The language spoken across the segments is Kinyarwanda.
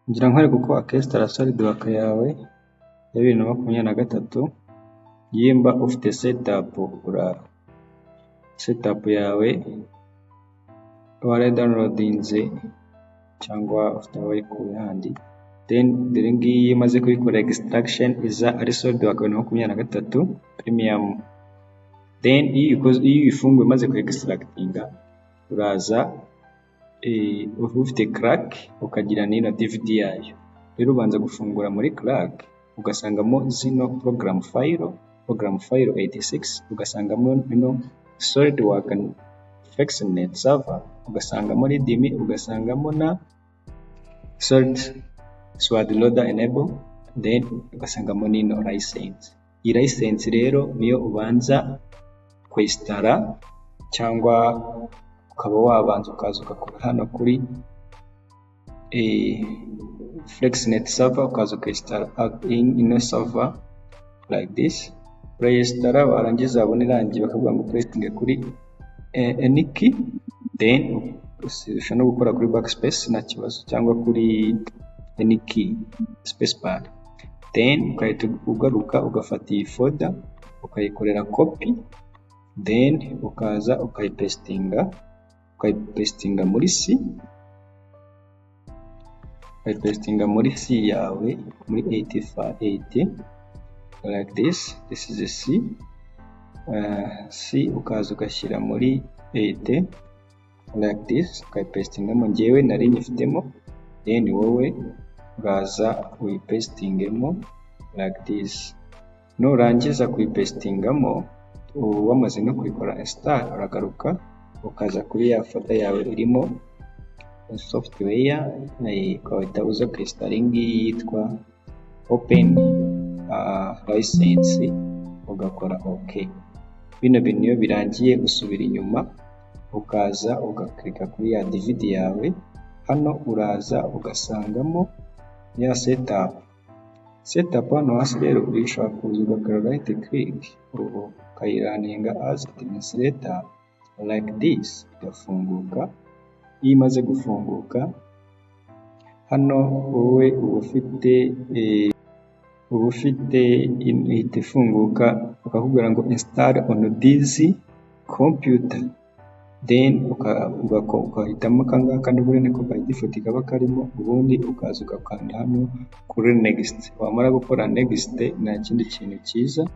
ngira nkwereka uko akesitara SolidWorks yawe ya 2023 yimba ufite setup yawe wari downloadinze cyangwa ufite wayikuye handi, then dore ngiyi maze kubikora extraction iza ari SolidWorks 2023 premium. Then iyo ifunguye maze ku extractinga uraza ufite crack ukagira n'ino DVD yayo. Rero ubanza gufungura muri crack ugasangamo zino program file 86, ugasangamo ino SolidWorks FlexNet server, ugasangamo readme, ugasangamo na Sword Loader enable, then ugasangamo n'ino license. Iyi license rero niyo ubanza kwinstalla cyangwa ukaba wabanza ukaza ugakora hano kuri FlexNet server ukaza ukayinstalla ino server like this. Urayinstalla warangiza wabona irangiye bakavuga ngo pressing kuri any key, then ushobora no gukora kuri backspace nta kibazo cyangwa kuri any key space bar, then ukahita ugaruka ugafata iyi folder ukayikorera copy, then ukaza ukayipestinga muri C yawe muri 80 like this is a C ukaza ugashyira muri 80 like this ukayipestingamo. Njyewe nari nyifitemo, then wowe uraza uyipestingemo like this. Nurangiza kuyipestingamo wamaze no kuyikora install, uragaruka ukaza kuri ya folder yawe irimo software ukahita uza kuyinstall yitwa open license ugakora OK. Bino bintu iyo birangiye usubira inyuma ukaza ugaklika kuri ya DVD yawe. Hano uraza ugasangamo ya setup hano hasi rero urishobora kuza ugakora right click ukayiraninga as administrator like this igafunguka. Iyo imaze gufunguka hano wowe uba ufite ihita ifunguka ukakubwira ngo install on this computer, then ukahitamo akangaka n'ubundi ko by default kaba karimo, ubundi ukaza ugakanda hano kuri next. Wamara gukora next nta kindi kintu cyiza,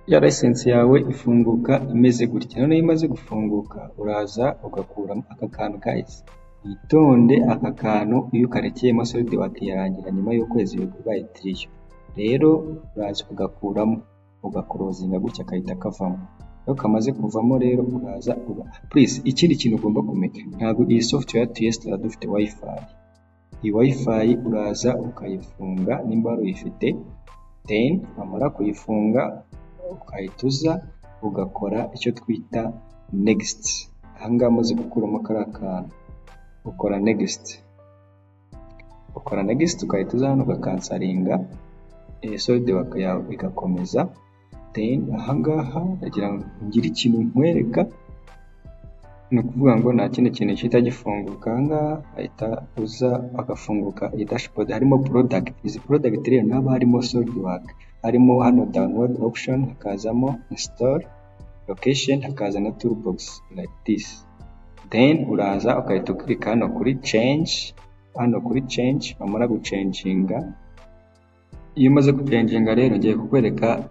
ya license yawe ifunguka imeze gutya. None imaze gufunguka uraza ugakuramo aka kantu guys, itonde aka kantu iyo ukarekeyemo SolidWorks yarangira nyuma y'ukwezi bibaye tiriyo. Rero uraza ugakuramo ugakorozinga gutya kahita kavamo. Iyo kamaze kuvamo rero uraza please ikindi kintu ugomba kumenya, ntabwo iyi software tuyinstalla dufite wifi. Iyi wifi uraza ukayifunga nimba uyifite, then wamara kuyifunga ukahituza ugakora icyo twita next. Ahangaha maze gukuramo kariya kantu ukora next ukahituza hano ugakansaringa SolidWorks yawe igakomeza. Then ahangaha ndagira ngo ngire ikintu nkwereka, ni ukuvuga ngo nta kindi kintu cyita gifunguka. Ahangaha ahita uza agafunguka iyi dashboard, harimo product. Izi product rero naba harimo SolidWorks, harimo hano download option, hakazamo install location, hakaza na toolbox like this. Then uraza ukahita uklik hano kuri change, wamara guchanginga. Iyo umaze guchanginga rero ngiye kukwereka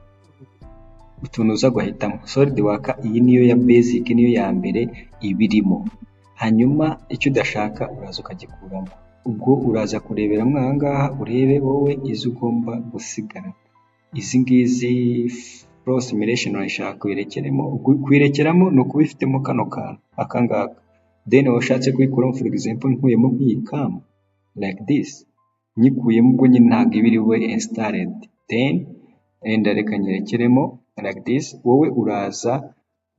utuntu uza guhitamo. SolidWorks iyi niyo ya basic, niyo ya mbere ibirimo. Hanyuma icyo udashaka uraza ukagikuramo. Ubwo uraza kureberamo ahangaha urebe wowe izo ugomba gusigara. Izi ngizi flow simulation urashaka kuyirekeramo ni uko ubifitemo kano kantu akangaka. Then washatse kuyikuramo, for example nkuyemo nk'iyi cam like this, nyikuyemo ubwo nyine ntabwo iba iriwe installed, then reka nyerekeremo like this. Wowe uraza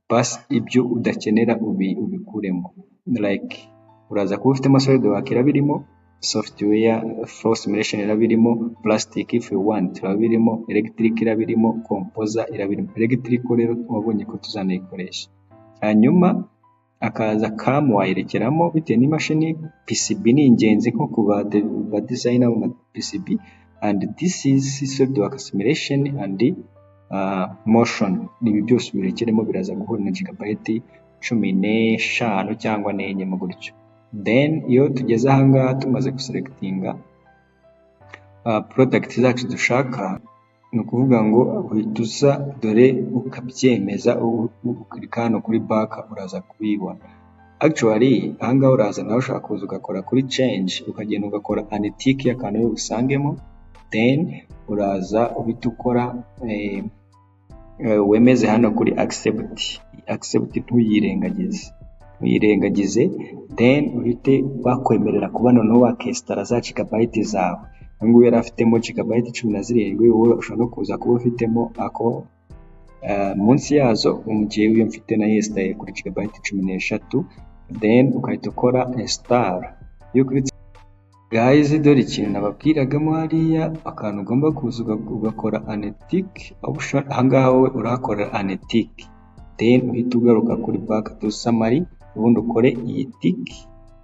basi ibyo udakenera ubikuremo, like uraza kuba ufitemo SolidWorks irabirimo, software flow simulation irabirimo, plastic if you want irabirimo, electric irabirimo, composer irabirimo. Electric rero wabonye ko tuzanayikoresha. Hanyuma akaza CAM wayerekeramo bitewe n'imashini. PCB ni ingenzi nko ku ba designer mu PCB, and this is SolidWorks simulation and motion. Ibi byose ubirekeremo biraza guhura na gigabyte 15 cyangwa 4 mu gutyo. Then iyo tugeze aha ngaha tumaze guselectinga product zacu dushaka, ni ukuvuga ngo uhita uza dore ukabyemeza, ukirika hano kuri back uraza kubibona. Actually aha ngaha uraza nawe ushaka kuza ugakora kuri change, ukagenda ugakora untick y'akantu yo usangemo, then uraza uhita ukora wemeze hano kuri accept ntuyirengagize, then uhite bakwemerera kuba noneho wakesitara za gigabyte zawe. Nguyu yari afitemo gigabyte 17, wowe ushobora no kuza kuba ufitemo ako munsi yazo. Umugiye uyo mfite na yestaye kuri gigabyte 13, then ukahita ukora install. Guys, dore ikintu nababwiragamo hariya, akantu ugomba kuza ugakora untick option. Ahangaha wowe urakora untick, then uhita ugaruka kuri back to summary, ubundi ukore iyi tick,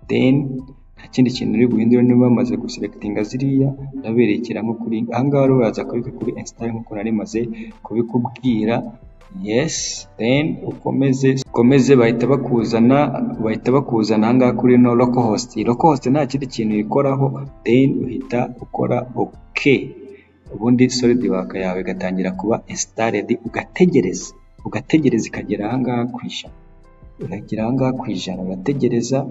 then nta kindi kintu uri guhindura. Niba bamaze guselectinga ziriya ndaberekeramo kuri ahangaha rero uraza kuri install nkuko nari maze kubikubwira. Yes, then ukomeze bahita bakuzana ahangaha kuri no localhost. Localhost nta kindi kintu ikoraho, then uhita ukora okay, ubundi SolidWorks yawe igatangira kuba installed. Ugategereza ikagera ahangaha kwijana, urategereza.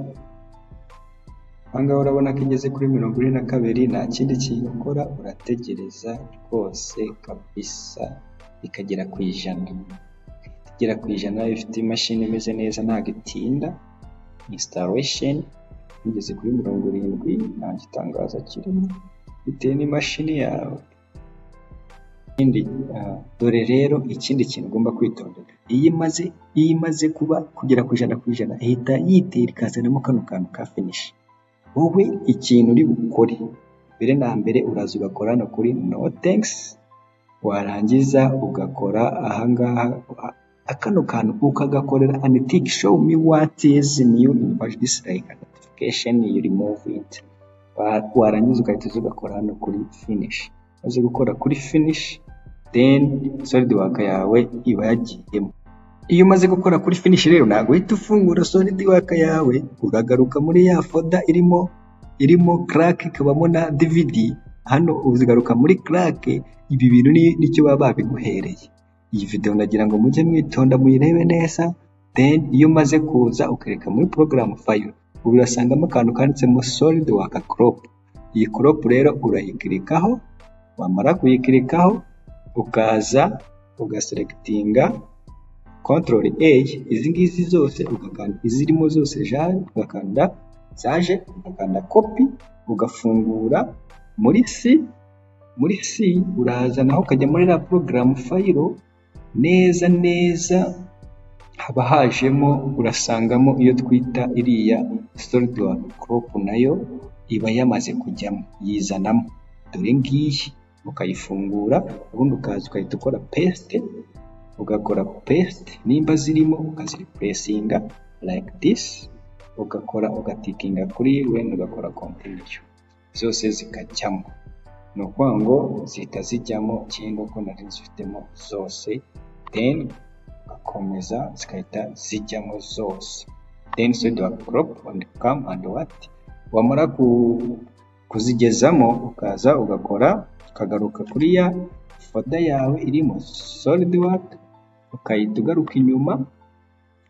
Ahangaha urabona ko igeze kuri 42, nta kindi kintu ukora, urategereza rwose kabisa ikagera kwijana. Igera kwijana ifite imashini imeze neza, ntabwo itinda. Installation igeze kuri 70, nta gitangaza kirimo bitewe n'imashini yawe. Dore rero ikindi kintu ugomba kwitondera, iyo imaze kugera kwijana ihita yitera ikazanamo kano kantu ka finish. Wowe ikintu uri bukore mbere na mbere uraza ugakora no kuri no thanks, warangiza ugakora ahangaha akano kantu ukagakorera untick, show me what is new in this like notification, you remove it. Warangiza ugahita ugakora hano kuri finish. Uze gukora kuri finish, then SolidWorks yawe iba yagiyemo. Iyo umaze gukora kuri finish rero ntabwo uhita ufungura SolidWorks yawe, uragaruka muri ya folder irimo crack, ikabamo na DVD. Hano uzigaruka muri crack. Ibi bintu nicyo baba babiguhereye. Iyi video ndagira ngo mujye mwitonda muyirebe neza, then iyo umaze kuza ukereka muri program file urasangamo akantu kanditsemo SolidWorks crop. Iyi crop rero urayikirikaho, wamara kuyikirikaho ukaza ugaselectinga Ctrl A, izi ngizi zose ugakanda izirimo zose ugakanda copy, ugafungura muri C uraza naho ukajya muri la program file neza haba hajemo urasangamo iyo twita iriya SolidWorks crop, nayo iba yamaze kujyamo yizanamo. Dore ngiyi ukayifungura, ubundi ukaza ukahita ukora paste, ugakora paste nimba zirimo ukazireplacinga like this, ugatikinga kuri when ugakora continue, zose zikajyamo. Ni ukuvuga ngo zihita zijyamo cyangwa uko nari zifitemo zose, then ugakomeza zikahita zijyamo zose. Then SolidWorks crop and come and what, wamara kuzigezamo ukaza ukagaruka kuri ya folder yawe irimo SolidWorks, ukahita ugaruka inyuma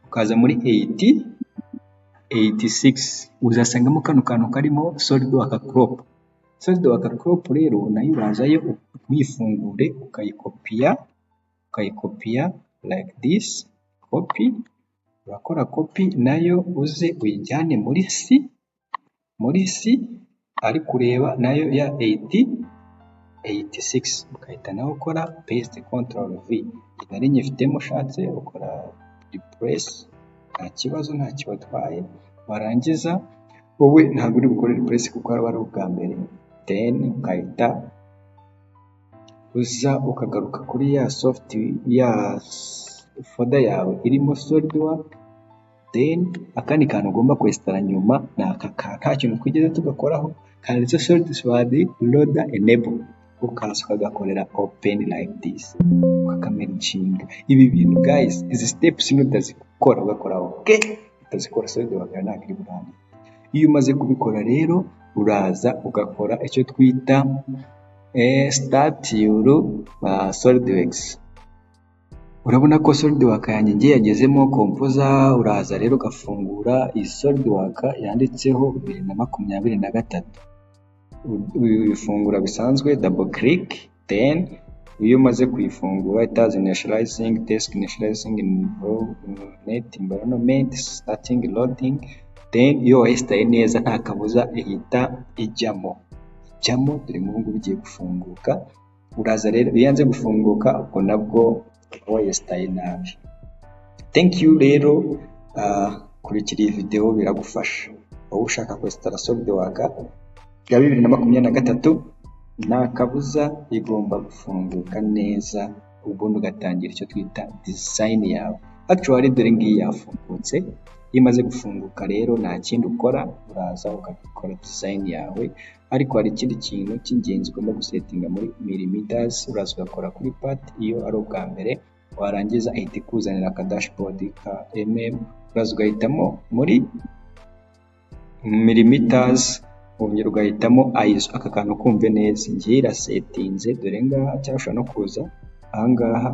ukaza muri 86, uzasangamo kano kantu karimo SolidWorks crop. SolidWorks crop rero nayo urazayo uyifungure ukayikopiya like this, copy. Urakora copy nayo uze uyijyane muri C ari kureba nayo ya 86, ukahita nawe ukora paste Ctrl V. Nari nyifitemo ushatse ukora replace, nta kibazo batwaye. Warangiza wowe ntabwo uri gukora replace kuko ari ubwa mbere, then ukahita uza ukagaruka kuri ya folder yawe irimo SolidWorks, then akandi kantu ugomba kwesitara nyuma ni aka nta kintu twigeze tugakoraho kanditse SolidWorks loader enable, ukaza ukagakorera open like this ukakamericinga. Ibi bintu guys, izi steps utazikora ugakora okay, utazikora SolidWorks ntabwo iri burane. Iyo umaze kubikora rero uraza ugakora icyo twita start your SolidWorks. Urabona ko SolidWorks yanjye ngiye yagezemo Composer, uraza rero ugafungura iyi SolidWorks yanditseho 2023. Uyifungura bisanzwe, double click, then iyo umaze kuyifungura itazi initializing, disk initializing, net environment, starting loading, then iyo wayesitaye neza nta kabuza ihita ijyamo dore ngubu bigiye gufunguka. Uraza rero biyanze gufunguka ubwo nabwo wayesitaye nabi. Thank you rero, kurikira iyi video biragufasha. Wowe ushaka kwesitara SolidWorks ya 2023 nta kabuza igomba gufunguka neza, ubundi ugatangira icyo twita design yawe. Actually dore ngiyi yafungutse. Imaze gufunguka rero nta kindi ukora, uraza ugakora design yawe, ariko hari ikindi kintu cy'ingenzi ugomba gusetinga muri millimeters. Uraza ugakora kuri part iyo ari ubwa mbere, warangiza ahita ikuzanira aka dashboard ka uraza ugahitamo muri millimeters, wongera ugahitamo ISO. Aka kantu kumve neza, ngiye irasetinze dore ngaha, cyangwa ushobora no kuza ahangaha,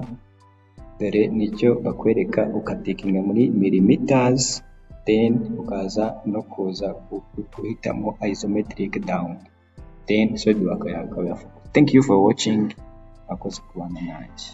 dore nicyo bakwereka, ukatekinga muri millimeters, then ukaza no kuza guhitamo isometric down, then SolidWorks yakaba yafunguka. Thank you for watching. Akoze kubana nanjye.